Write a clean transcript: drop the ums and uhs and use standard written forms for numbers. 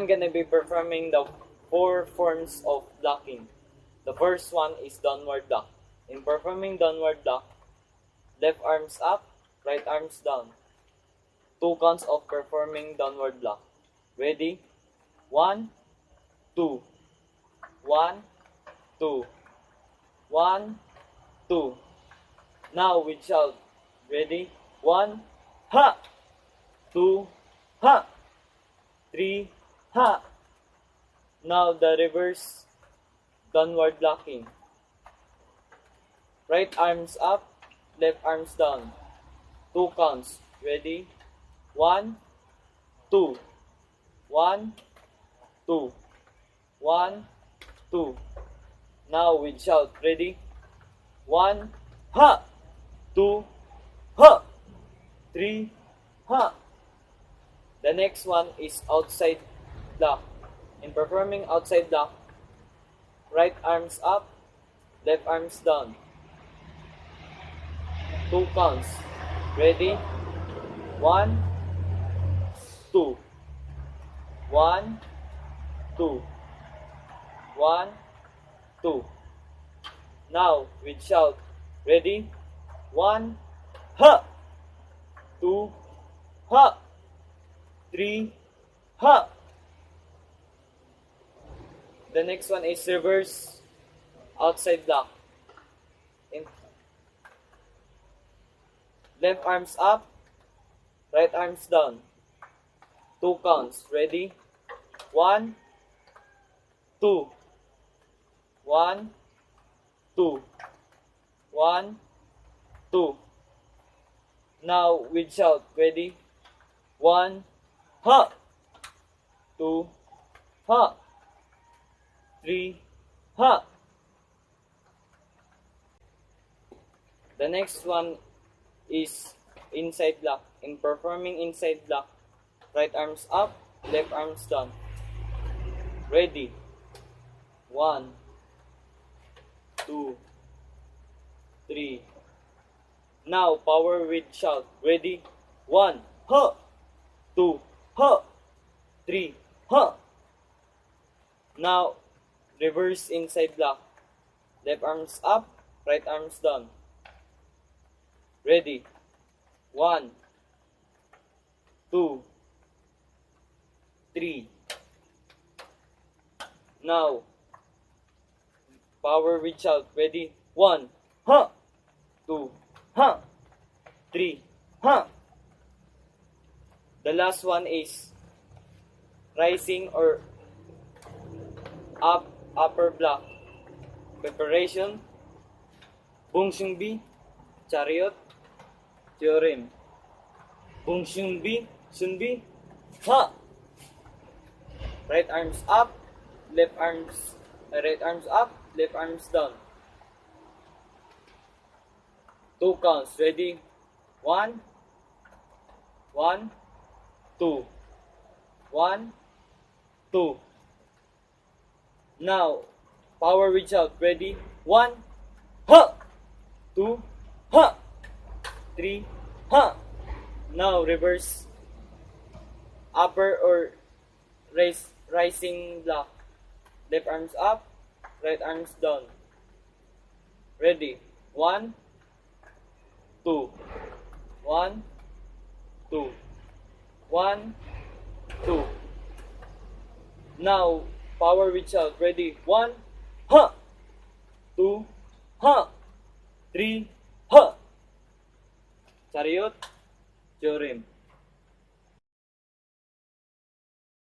I'm gonna be performing the 4 forms of blocking. The first one is downward block. In performing downward block, left arms up, right arms down. 2 counts of performing downward block. Ready? 1, 2. 1, 2. 1, 2. Now with shout. Ready? 1, ha! 2, ha! 3, ha! Now the reverse downward blocking. Right arms up, left arms down. 2 counts. Ready? 1, 2. 1, 2. 1, 2. Now with shout. Ready? 1, ha! 2, ha! 3, ha! The next one is outside block. In performing outside block, right arms up, left arms down. 2 counts. Ready? 1, 2. 1, 2. 1, 2. Now with shout. Ready? 1, ha! 2, ha! 3, ha! The next one is reverse outside block. In left arms up, right arms down. 2 counts. Ready? 1, 2. 1, 2. 1, 2. Now with shout. Ready? 1, ha! 2, ha! 3, ha! The next one is inside block. In performing inside block, right arms up, left arms down. Ready? 1, 2, 3. Now power with shout. Ready? 1, ha! 2, ha! 3, ha! Now reverse inside block. Left arms up, right arms down. Ready? 1, 2, 3. Now power with shout. Ready? 1, ha! 2, ha! 3, ha! The last one is rising or upper block. Preparation, Bong Shunbi, Chariot, Theorem. Bong Shunbi, ha! Right arms up, right arms up, left arms down. 2 counts. Ready? 1, 1, 2. 1, 2. Now, power reach out. Ready? 1, ha! 2, ha! 3, ha! Now, reverse upper or rising block. Left arms up, right arms down. Ready? 1, 2. 1, 2. 1, 2. Now, power reach out. Ready? 1, ha! 2, ha! 3, ha! Chariot, Theorem.